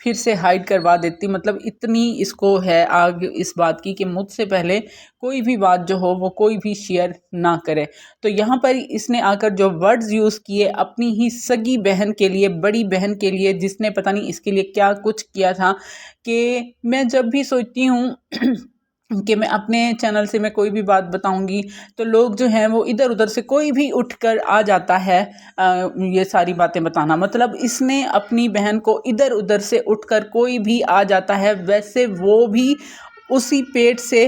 پھر سے ہائڈ کروا دیتی، مطلب اتنی اس کو ہے آگ اس بات کی کہ مجھ سے پہلے کوئی بھی بات جو ہو وہ کوئی بھی شیئر نہ کرے۔ تو یہاں پر اس نے آ کر جو ورڈز یوز کیے اپنی ہی سگی بہن کے لیے، بڑی بہن کے لیے، جس نے پتہ نہیں اس کے لیے کیا کچھ کیا تھا، کہ میں جب بھی سوچتی ہوں کہ میں اپنے چینل سے میں کوئی بھی بات بتاؤں گی تو لوگ جو ہیں وہ ادھر ادھر سے کوئی بھی اٹھ کر آ جاتا ہے یہ ساری باتیں بتانا، مطلب اس نے اپنی بہن کو ادھر ادھر سے اٹھ کر کوئی بھی آ جاتا ہے، ویسے وہ بھی اسی پیٹ سے،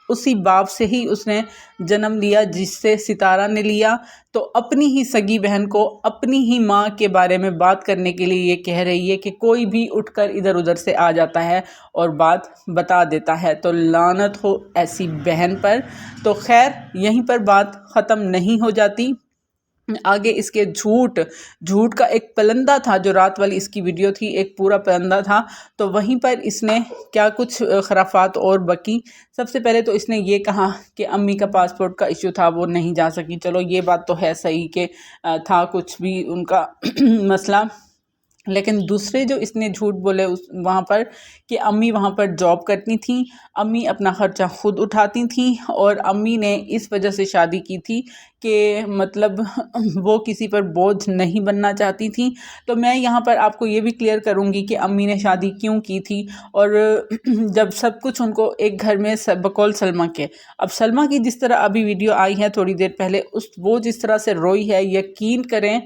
اسی باپ سے ہی اس نے جنم لیا جس سے ستارہ نے لیا۔ تو اپنی ہی سگی بہن کو اپنی ہی ماں کے بارے میں بات کرنے کے لیے یہ کہہ رہی ہے کہ کوئی بھی اٹھ کر ادھر ادھر سے آ جاتا ہے اور بات بتا دیتا ہے، تو لعنت ہو ایسی بہن پر۔ تو خیر یہیں پر بات ختم نہیں ہو جاتی، آگے اس کے جھوٹ کا ایک پلندہ تھا، جو رات والی اس کی ویڈیو تھی ایک پورا پلندہ تھا، تو وہیں پر اس نے کیا کچھ خرافات اور بکی۔ سب سے پہلے تو اس نے یہ کہا کہ امی کا پاسپورٹ کا ایشو تھا، وہ نہیں جا سکی، چلو یہ بات تو ہے صحیح کہ تھا کچھ بھی ان کا مسئلہ، لیکن دوسرے جو اس نے جھوٹ بولے وہاں پر کہ امی وہاں پر جاب کرتی تھیں، امی اپنا خرچہ خود اٹھاتی تھیں، اور امی نے اس وجہ سے شادی کی تھی کہ مطلب وہ کسی پر بوجھ نہیں بننا چاہتی تھیں۔ تو میں یہاں پر آپ کو یہ بھی کلیئر کروں گی کہ امی نے شادی کیوں کی تھی، اور جب سب کچھ ان کو ایک گھر میں بقول سلمہ کے، اب سلمہ کی جس طرح ابھی ویڈیو آئی ہے تھوڑی دیر پہلے، وہ جس طرح سے روئی ہے، یقین کریں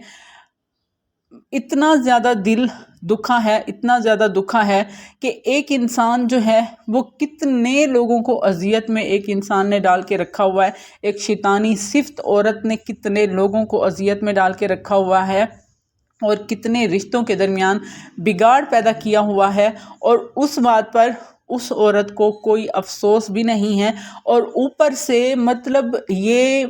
اتنا زیادہ دل دکھا ہے، اتنا زیادہ دکھا ہے کہ ایک انسان جو ہے وہ کتنے لوگوں کو اذیت میں ایک انسان نے ڈال کے رکھا ہوا ہے، ایک شیطانی صفت عورت نے کتنے لوگوں کو اذیت میں ڈال کے رکھا ہوا ہے، اور کتنے رشتوں کے درمیان بگاڑ پیدا کیا ہوا ہے، اور اس بات پر اس عورت کو کوئی افسوس بھی نہیں ہے۔ اور اوپر سے مطلب یہ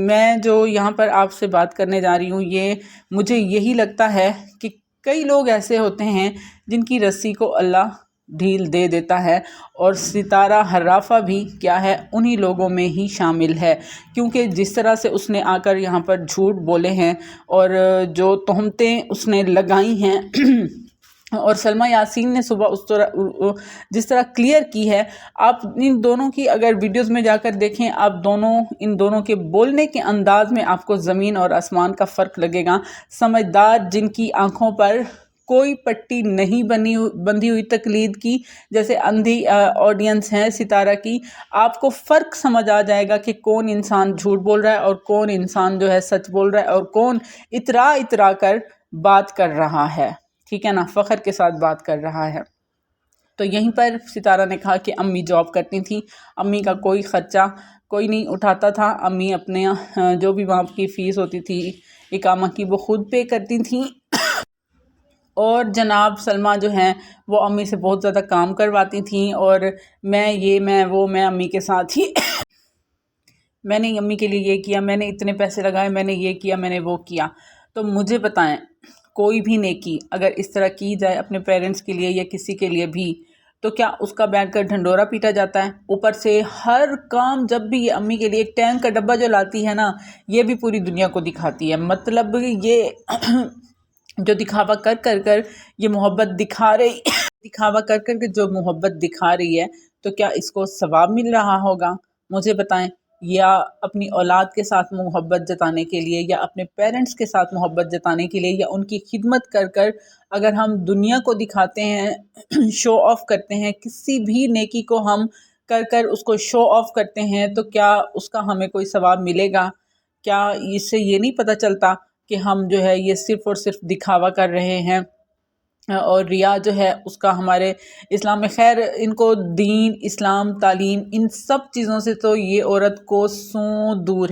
میں جو یہاں پر آپ سے بات کرنے جا رہی ہوں، یہ مجھے یہی لگتا ہے کہ کئی لوگ ایسے ہوتے ہیں جن کی رسی کو اللہ ڈھیل دے دیتا ہے، اور ستارہ حرافہ بھی کیا ہے انہی لوگوں میں ہی شامل ہے، کیونکہ جس طرح سے اس نے آ کر یہاں پر جھوٹ بولے ہیں اور جو تہمتیں اس نے لگائی ہیں اور سلمیٰ یاسین نے صبح اس طرح جس طرح کلیئر کی ہے، آپ ان دونوں کی اگر ویڈیوز میں جا کر دیکھیں، آپ ان دونوں کے بولنے کے انداز میں آپ کو زمین اور آسمان کا فرق لگے گا۔ سمجھدار جن کی آنکھوں پر کوئی پٹی نہیں بندھی ہوئی تقلید کی، جیسے اندھی آڈینس ہے ستارہ کی، آپ کو فرق سمجھ آ جائے گا کہ کون انسان جھوٹ بول رہا ہے اور کون انسان جو ہے سچ بول رہا ہے، اور کون اترا کر بات کر رہا ہے، ٹھیک ہے نا، فخر کے ساتھ بات کر رہا ہے۔ تو یہیں پر ستارہ نے کہا کہ امی جاب کرتی تھیں، امی کا کوئی خرچہ کوئی نہیں اٹھاتا تھا، امی اپنے جو بھی وہاں کی فیس ہوتی تھی اقامہ کی وہ خود پے کرتی تھیں، اور جناب سلمیٰ جو ہیں وہ امی سے بہت زیادہ کام کرواتی تھیں، اور میں امی کے ساتھ ہی میں نے امی کے لیے یہ کیا، میں نے اتنے پیسے لگائے، میں نے یہ کیا، میں نے وہ کیا۔ تو مجھے بتائیں کوئی بھی نیکی اگر اس طرح کی جائے اپنے پیرنٹس کے لیے یا کسی کے لیے بھی، تو کیا اس کا بیٹھ کر ڈھنڈورا پیٹا جاتا ہے؟ اوپر سے ہر کام جب بھی یہ امی کے لیے ایک ٹینک کا ڈبہ جو لاتی ہے نا، یہ بھی پوری دنیا کو دکھاتی ہے، مطلب یہ جو دکھاوا کر یہ محبت دکھاوا کر کے جو محبت دکھا رہی ہے، تو کیا اس کو ثواب مل رہا ہوگا؟ مجھے بتائیں، یا اپنی اولاد کے ساتھ محبت جتانے کے لیے، یا اپنے پیرنٹس کے ساتھ محبت جتانے کے لیے، یا ان کی خدمت کر اگر ہم دنیا کو دکھاتے ہیں، شو آف کرتے ہیں، کسی بھی نیکی کو ہم کر اس کو شو آف کرتے ہیں، تو کیا اس کا ہمیں کوئی ثواب ملے گا؟ کیا اس سے یہ نہیں پتہ چلتا کہ ہم جو ہے یہ صرف اور صرف دکھاوا کر رہے ہیں، اور ریا جو ہے اس کا ہمارے اسلام میں، خیر ان کو دین، اسلام، تعلیم، ان سب چیزوں سے تو یہ عورت کوسوں دور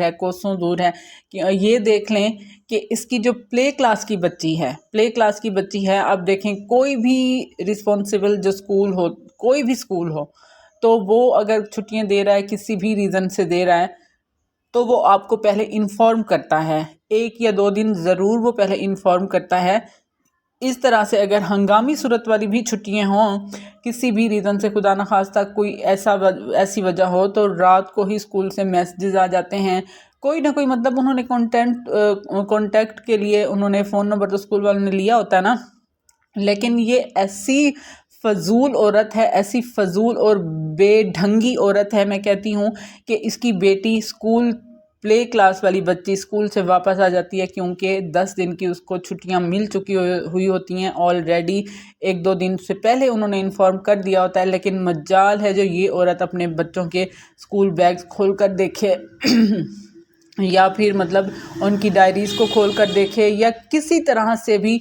ہے کہ یہ دیکھ لیں کہ اس کی جو پلے کلاس کی بچی ہے، اب دیکھیں کوئی بھی رسپانسبل جو کوئی بھی اسکول ہو، تو وہ اگر چھٹیاں دے رہا ہے کسی بھی ریزن سے دے رہا ہے، تو وہ آپ کو پہلے انفارم کرتا ہے، 1 یا 2 دن ضرور وہ پہلے انفارم کرتا ہے۔ اس طرح سے اگر ہنگامی صورت والی بھی چھٹیاں ہوں، کسی بھی ریزن سے، خدا نخواستہ کوئی ایسی وجہ ہو، تو رات کو ہی اسکول سے میسیجز آ جاتے ہیں، کوئی نہ کوئی، مطلب انہوں نے کانٹیکٹ کے لیے انہوں نے فون نمبر تو اسکول والوں نے لیا ہوتا ہے نا، لیکن یہ ایسی فضول عورت ہے، ایسی فضول اور بے ڈھنگی عورت ہے، میں کہتی ہوں کہ اس کی بیٹی اسکول پلے کلاس والی بچی اسکول سے واپس آ جاتی ہے، کیونکہ 10 دن کی اس کو چھٹیاں مل چکی ہوئی ہوتی ہیں آلریڈی، 1-2 دن سے پہلے انہوں نے انفارم کر دیا ہوتا ہے، لیکن مجال ہے جو یہ عورت اپنے بچوں کے اسکول بیگز کھول کر دیکھے یا پھر مطلب ان کی ڈائریز کو کھول کر دیکھے، یا کسی طرح سے بھی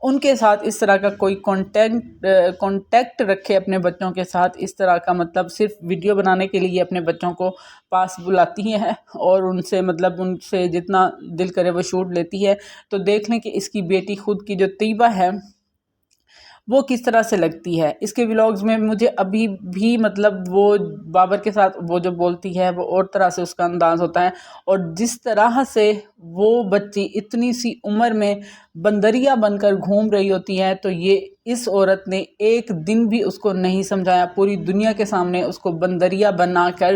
ان کے ساتھ اس طرح کا کوئی کانٹیکٹ رکھے اپنے بچوں کے ساتھ، اس طرح کا مطلب صرف ویڈیو بنانے کے لیے اپنے بچوں کو پاس بلاتی ہے اور ان سے مطلب ان سے جتنا دل کرے وہ شوٹ لیتی ہے۔ تو دیکھ لیں کہ اس کی بیٹی خود کی جو طیبہ ہے وہ کس طرح سے لگتی ہے۔ اس کے ولاگز میں مجھے ابھی بھی مطلب وہ بابر کے ساتھ وہ جو بولتی ہے وہ اور طرح سے اس کا انداز ہوتا ہے، اور جس طرح سے وہ بچی اتنی سی عمر میں بندریا بن کر گھوم رہی ہوتی ہے، تو یہ اس عورت نے ایک دن بھی اس کو نہیں سمجھایا، پوری دنیا کے سامنے اس کو بندریا بنا کر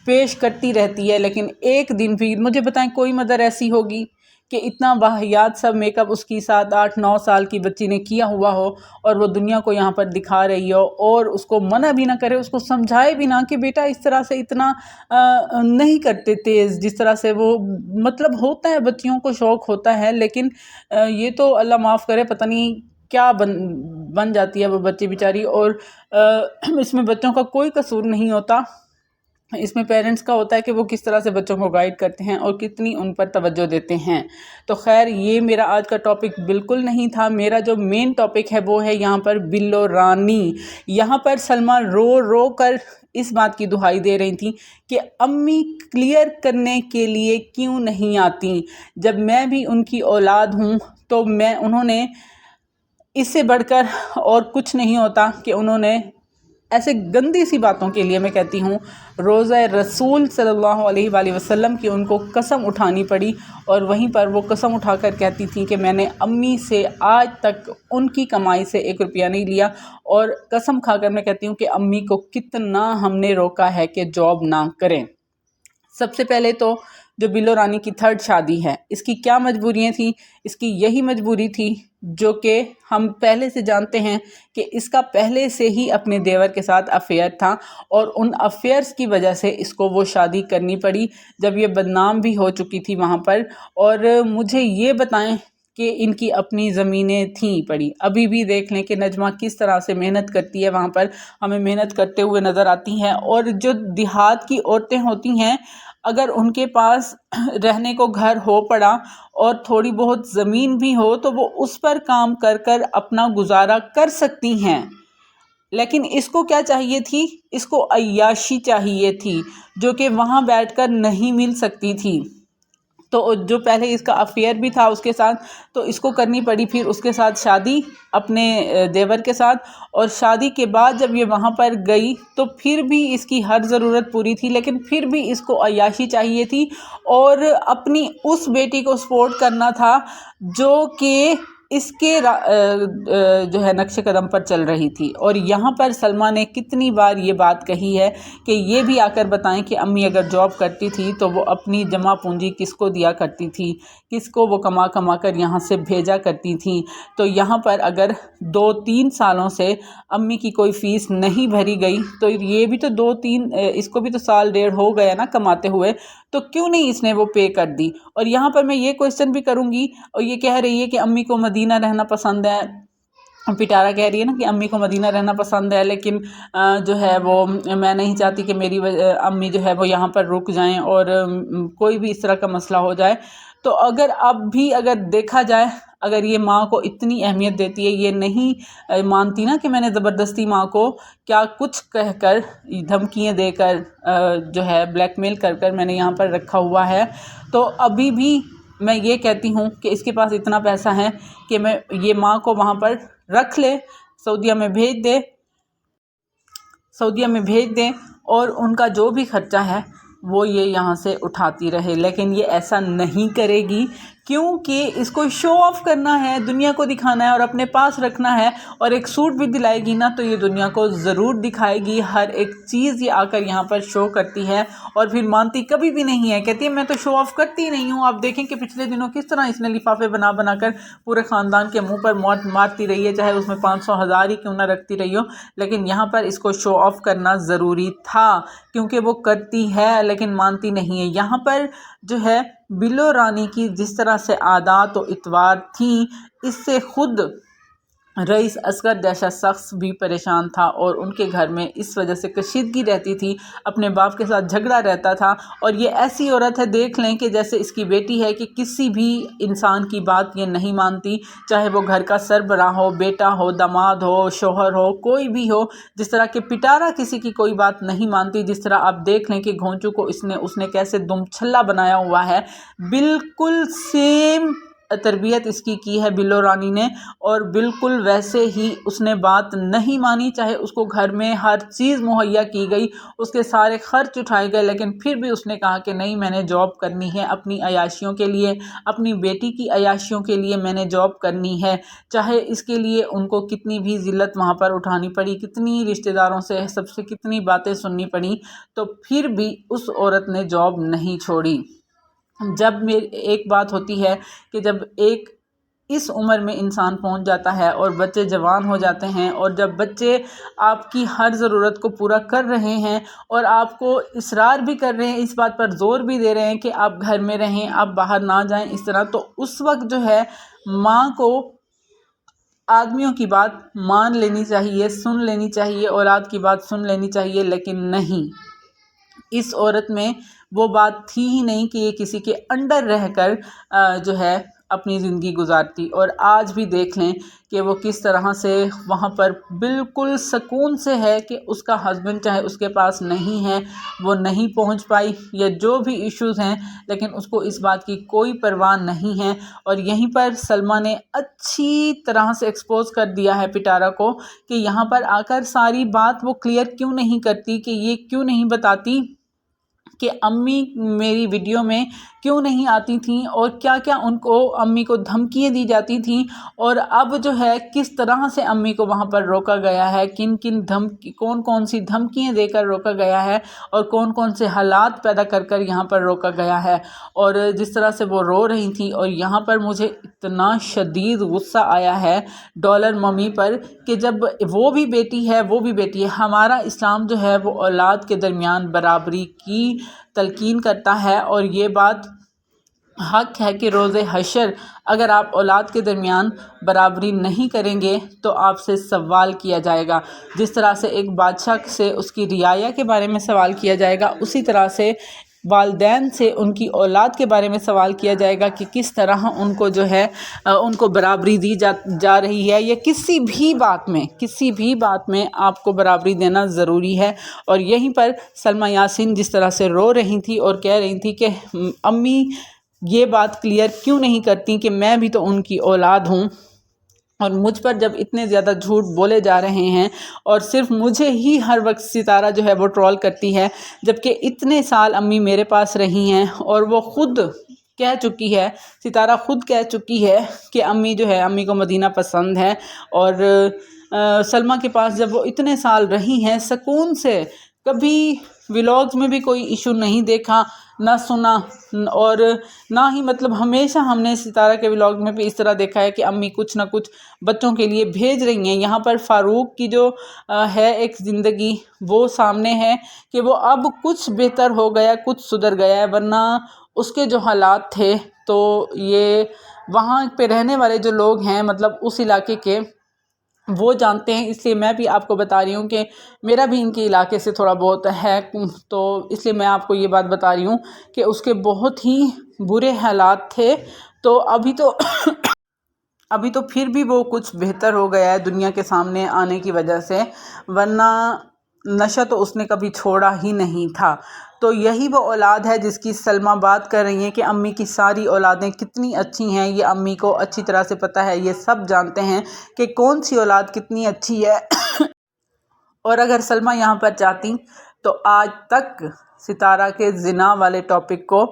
پیش کرتی رہتی ہے، لیکن ایک دن بھی مجھے بتائیں کوئی مدر ایسی ہوگی کہ اتنا واہیات سب میک اپ اس کی 7-8-9 سال کی بچی نے کیا ہوا ہو اور وہ دنیا کو یہاں پر دکھا رہی ہو، اور اس کو منع بھی نہ کرے، اس کو سمجھائے بھی نہ کہ بیٹا اس طرح سے اتنا نہیں کرتے تیز، جس طرح سے وہ مطلب ہوتا ہے، بچیوں کو شوق ہوتا ہے، لیکن یہ تو اللہ معاف کرے پتہ نہیں کیا بن جاتی ہے وہ بچی بیچاری، اور اس میں بچوں کا کوئی قصور نہیں ہوتا، اس میں پیرنٹس کا ہوتا ہے کہ وہ کس طرح سے بچوں کو گائیڈ کرتے ہیں اور کتنی ان پر توجہ دیتے ہیں۔ تو خیر یہ میرا آج کا ٹاپک بالکل نہیں تھا، میرا جو مین ٹاپک ہے وہ ہے یہاں پر بلو رانی۔ یہاں پر سلمیٰ رو رو کر اس بات کی دہائی دے رہی تھیں کہ امی کلیئر کرنے کے لیے کیوں نہیں آتی، جب میں بھی ان کی اولاد ہوں تو انہوں نے اس سے بڑھ کر اور کچھ نہیں ہوتا کہ انہوں نے ایسے گندی سی باتوں کے لیے، میں کہتی ہوں روزہ رسول صلی اللہ علیہ وآلہ وسلم کی ان کو قسم اٹھانی پڑی، اور وہیں پر وہ قسم اٹھا کر کہتی تھیں کہ میں نے امی سے آج تک ان کی کمائی سے 1 روپیہ نہیں لیا، اور قسم کھا کر میں کہتی ہوں کہ امی کو کتنا ہم نے روکا ہے کہ جاب نہ کریں۔ سب سے پہلے تو جو بلو رانی کی 3rd شادی ہے، اس کی کیا مجبوریاں تھیں؟ اس کی یہی مجبوری تھی جو کہ ہم پہلے سے جانتے ہیں کہ اس کا پہلے سے ہی اپنے دیور کے ساتھ افیئر تھا، اور ان افیئرز کی وجہ سے اس کو وہ شادی کرنی پڑی جب یہ بدنام بھی ہو چکی تھی وہاں پر۔ اور مجھے یہ بتائیں کہ ان کی اپنی زمینیں تھیں پڑی، ابھی بھی دیکھ لیں کہ نجمہ کس طرح سے محنت کرتی ہے، وہاں پر ہمیں محنت کرتے ہوئے نظر آتی ہیں، اور جو دیہات کی عورتیں ہوتی ہیں اگر ان کے پاس رہنے کو گھر ہو پڑا اور تھوڑی بہت زمین بھی ہو تو وہ اس پر کام کر کر اپنا گزارا کر سکتی ہیں، لیکن اس کو کیا چاہیے تھی؟ اس کو عیاشی چاہیے تھی جو کہ وہاں بیٹھ کر نہیں مل سکتی تھی۔ تو جو پہلے اس کا افیئر بھی تھا اس کے ساتھ، تو اس کو کرنی پڑی پھر اس کے ساتھ شادی اپنے دیور کے ساتھ، اور شادی کے بعد جب یہ وہاں پر گئی تو پھر بھی اس کی ہر ضرورت پوری تھی، لیکن پھر بھی اس کو عیاشی چاہیے تھی اور اپنی اس بیٹی کو سپورٹ کرنا تھا جو کہ اس کے جو ہے نقش قدم پر چل رہی تھی۔ اور یہاں پر سلمیٰ نے کتنی بار یہ بات کہی ہے کہ یہ بھی آ کر بتائیں کہ امی اگر جاب کرتی تھی تو وہ اپنی جمع پونجی کس کو دیا کرتی تھی، کس کو وہ کما کما کر یہاں سے بھیجا کرتی تھیں۔ تو یہاں پر اگر 2-3 سالوں سے امی کی کوئی فیس نہیں بھری گئی تو یہ بھی تو 2-3 اس کو بھی تو 1.5 ہو گیا نا کماتے ہوئے، تو کیوں نہیں اس نے وہ پے کر دی؟ اور یہاں پر میں یہ کوشچن بھی کروں گی، اور یہ کہہ رہی ہے کہ امی کو مدینہ رہنا پسند ہے، پٹارا کہہ رہی ہے نا کہ امی کو مدینہ رہنا پسند ہے، لیکن جو ہے وہ میں نہیں چاہتی کہ میری امی جو ہے وہ یہاں پر رک جائیں اور کوئی بھی اس طرح کا مسئلہ ہو جائے۔ تو اگر اب بھی اگر دیکھا جائے، اگر یہ ماں کو اتنی اہمیت دیتی ہے، یہ نہیں مانتی نا کہ میں نے زبردستی ماں کو کیا کچھ کہہ کر دھمکیاں دے کر جو ہے بلیک میل کر کر میں نے یہاں پر رکھا ہوا ہے، تو ابھی بھی میں یہ کہتی ہوں کہ اس کے پاس اتنا پیسہ ہے کہ میں یہ ماں کو وہاں پر رکھ لے، سعودیہ میں بھیج دیں اور ان کا جو بھی خرچہ ہے وہ یہ یہاں سے اٹھاتی رہے، لیکن یہ ایسا نہیں کرے گی کیونکہ اس کو شو آف کرنا ہے، دنیا کو دکھانا ہے اور اپنے پاس رکھنا ہے، اور ایک سوٹ بھی دلائے گی نا تو یہ دنیا کو ضرور دکھائے گی، ہر ایک چیز یہ آ کر یہاں پر شو کرتی ہے اور پھر مانتی کبھی بھی نہیں ہے، کہتی ہے میں تو شو آف کرتی نہیں ہوں۔ آپ دیکھیں کہ پچھلے دنوں کس طرح اس نے لفافے بنا بنا کر پورے خاندان کے منہ پر مارتی رہی ہے، چاہے اس میں 500 1000 ہی کیوں نہ رکھتی رہی ہو، لیکن یہاں پر اس کو شو آف کرنا ضروری تھا کیونکہ وہ کرتی ہے لیکن مانتی نہیں ہے۔ یہاں پر جو ہے بلو رانی کی جس طرح سے عادات و اطوار تھیں، اس سے خود رئیس اصغر جیسا شخص بھی پریشان تھا اور ان کے گھر میں اس وجہ سے کشیدگی رہتی تھی، اپنے باپ کے ساتھ جھگڑا رہتا تھا، اور یہ ایسی عورت ہے دیکھ لیں کہ جیسے اس کی بیٹی ہے کہ کسی بھی انسان کی بات یہ نہیں مانتی، چاہے وہ گھر کا سربراہ ہو، بیٹا ہو، داماد ہو، شوہر ہو، کوئی بھی ہو، جس طرح کہ پٹارا کسی کی کوئی بات نہیں مانتی، جس طرح آپ دیکھ لیں کہ گھونچو کو اس نے کیسے دم چھلا بنایا ہوا ہے، بالکل سیم تربیت اس کی ہے بلو رانی نے، اور بالکل ویسے ہی اس نے بات نہیں مانی، چاہے اس کو گھر میں ہر چیز مہیا کی گئی، اس کے سارے خرچ اٹھائے گئے، لیکن پھر بھی اس نے کہا کہ نہیں، میں نے جاب کرنی ہے اپنی عیاشیوں کے لیے، اپنی بیٹی کی عیاشیوں کے لیے میں نے جاب کرنی ہے، چاہے اس کے لیے ان کو کتنی بھی ذلت وہاں پر اٹھانی پڑی، کتنی رشتہ داروں سے سب سے کتنی باتیں سننی پڑی، تو پھر بھی اس عورت نے جاب نہیں چھوڑی۔ جب ایک بات ہوتی ہے کہ جب ایک اس عمر میں انسان پہنچ جاتا ہے اور بچے جوان ہو جاتے ہیں، اور جب بچے آپ کی ہر ضرورت کو پورا کر رہے ہیں اور آپ کو اصرار بھی کر رہے ہیں، اس بات پر زور بھی دے رہے ہیں کہ آپ گھر میں رہیں، آپ باہر نہ جائیں اس طرح، تو اس وقت جو ہے ماں کو آدمیوں کی بات مان لینی چاہیے، سن لینی چاہیے، اولاد کی بات سن لینی چاہیے، لیکن نہیں، اس عورت میں وہ بات تھی ہی نہیں کہ یہ کسی کے انڈر رہ کر جو ہے اپنی زندگی گزارتی، اور آج بھی دیکھ لیں کہ وہ کس طرح سے وہاں پر بالکل سکون سے ہے کہ اس کا ہسبینڈ چاہے اس کے پاس نہیں ہے، وہ نہیں پہنچ پائی یا جو بھی ایشوز ہیں، لیکن اس کو اس بات کی کوئی پرواہ نہیں ہے، اور یہیں پر سلمیٰ نے اچھی طرح سے ایکسپوز کر دیا ہے پٹارا کو کہ یہاں پر آ کر ساری بات وہ کلیئر کیوں نہیں کرتی، کہ یہ کیوں نہیں بتاتی کہ امی میری ویڈیو میں کیوں نہیں آتی تھیں، اور کیا کیا ان کو امی کو دھمکیاں دی جاتی تھیں، اور اب جو ہے کس طرح سے امی کو وہاں پر روکا گیا ہے، کون کون سی دھمکیاں دے کر روکا گیا ہے، اور کون کون سے حالات پیدا کر کر یہاں پر روکا گیا ہے، اور جس طرح سے وہ رو رہی تھیں، اور یہاں پر مجھے اتنا شدید غصہ آیا ہے ڈالر ممی پر کہ جب وہ بھی بیٹی ہے، وہ بھی بیٹی ہے، ہمارا اسلام جو ہے وہ اولاد کے درمیان برابری کی تلقین کرتا ہے، اور یہ بات حق ہے کہ روز حشر اگر آپ اولاد کے درمیان برابری نہیں کریں گے تو آپ سے سوال کیا جائے گا، جس طرح سے ایک بادشاہ سے اس کی رعایا کے بارے میں سوال کیا جائے گا، اسی طرح سے والدین سے ان کی اولاد کے بارے میں سوال کیا جائے گا کہ کس طرح ان کو جو ہے ان کو برابری دی جا رہی ہے، یا کسی بھی بات میں آپ کو برابری دینا ضروری ہے۔ اور یہیں پر سلمیٰ یاسین جس طرح سے رو رہی تھی اور کہہ رہی تھی کہ امی یہ بات کلیئر کیوں نہیں کرتی کہ میں بھی تو ان کی اولاد ہوں، اور مجھ پر جب اتنے زیادہ جھوٹ بولے جا رہے ہیں، اور صرف مجھے ہی ہر وقت ستارہ جو ہے وہ ٹرول کرتی ہے، جبکہ اتنے سال امی میرے پاس رہی ہیں، اور وہ خود کہہ چکی ہے، ستارہ خود کہہ چکی ہے کہ امی جو ہے، امی کو مدینہ پسند ہے، اور سلمیٰ کے پاس جب وہ اتنے سال رہی ہیں سکون سے، کبھی ولاگز میں بھی کوئی ایشو نہیں دیکھا نہ سنا، اور نہ ہی مطلب ہمیشہ ہم نے ستارہ کے ولاگ میں بھی اس طرح دیکھا ہے کہ امی کچھ نہ کچھ بچوں کے لیے بھیج رہی ہیں۔ یہاں پر فاروق کی جو ہے ایک زندگی وہ سامنے ہے کہ وہ اب کچھ بہتر ہو گیا، کچھ سدھر گیا ہے، ورنہ اس کے جو حالات تھے تو یہ وہاں پہ رہنے والے جو لوگ ہیں مطلب اس علاقے کے وہ جانتے ہیں، اس لیے میں بھی آپ کو بتا رہی ہوں کہ میرا بھی ان کے علاقے سے تھوڑا بہت ہے، تو اس لیے میں آپ کو یہ بات بتا رہی ہوں کہ اس کے بہت ہی برے حالات تھے، تو ابھی تو پھر بھی وہ کچھ بہتر ہو گیا ہے دنیا کے سامنے آنے کی وجہ سے، ورنہ نشہ تو اس نے کبھی چھوڑا ہی نہیں تھا۔ تو یہی وہ اولاد ہے جس کی سلمیٰ بات کر رہی ہیں کہ امی کی ساری اولادیں کتنی اچھی ہیں، یہ امی کو اچھی طرح سے پتہ ہے، یہ سب جانتے ہیں کہ کون سی اولاد کتنی اچھی ہے، اور اگر سلمیٰ یہاں پر چاہتی تو آج تک ستارہ کے زنا والے ٹاپک کو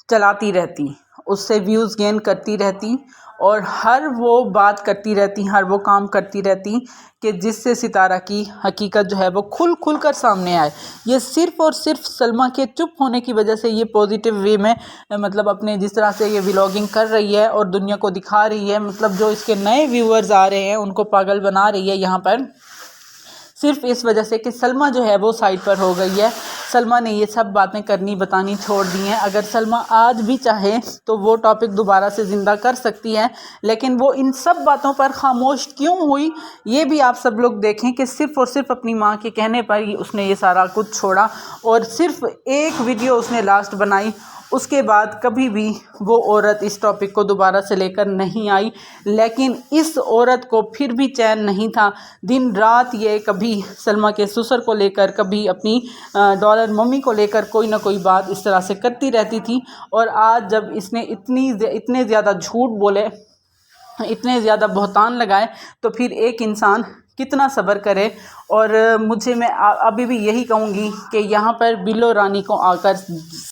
چلاتی رہتی، اس سے ویوز گین کرتی رہتی اور ہر وہ بات کرتی رہتی، ہر وہ کام کرتی رہتی کہ جس سے ستارہ کی حقیقت جو ہے وہ کھل کھل کر سامنے آئے۔ یہ صرف اور صرف سلمیٰ کے چپ ہونے کی وجہ سے یہ پازیٹیو وے میں مطلب اپنے جس طرح سے یہ ولاگنگ کر رہی ہے اور دنیا کو دکھا رہی ہے، مطلب جو اس کے نئے ویورز آ رہے ہیں ان کو پاگل بنا رہی ہے یہاں پر، صرف اس وجہ سے کہ سلمیٰ جو ہے وہ سائڈ پر ہو گئی ہے۔ سلمیٰ نے یہ سب باتیں کرنی بتانی چھوڑ دی ہیں۔ اگر سلمیٰ آج بھی چاہے تو وہ ٹاپک دوبارہ سے زندہ کر سکتی ہے، لیکن وہ ان سب باتوں پر خاموش کیوں ہوئی یہ بھی آپ سب لوگ دیکھیں کہ صرف اور صرف اپنی ماں کے کہنے پر ہی اس نے یہ سارا کچھ چھوڑا، اور صرف ایک ویڈیو اس نے لاسٹ بنائی، اس کے بعد کبھی بھی وہ عورت اس ٹاپک کو دوبارہ سے لے کر نہیں آئی۔ لیکن اس عورت کو پھر بھی چین نہیں تھا، دن رات یہ کبھی سلمیٰ کے سسر کو لے کر، کبھی اپنی ڈالر ممی کو لے کر کوئی نہ کوئی بات اس طرح سے کرتی رہتی تھی۔ اور آج جب اس نے اتنے زیادہ جھوٹ بولے، اتنے زیادہ بہتان لگائے، تو پھر ایک انسان کتنا صبر کرے۔ اور میں ابھی بھی یہی کہوں گی کہ یہاں پر بلو رانی کو آ کر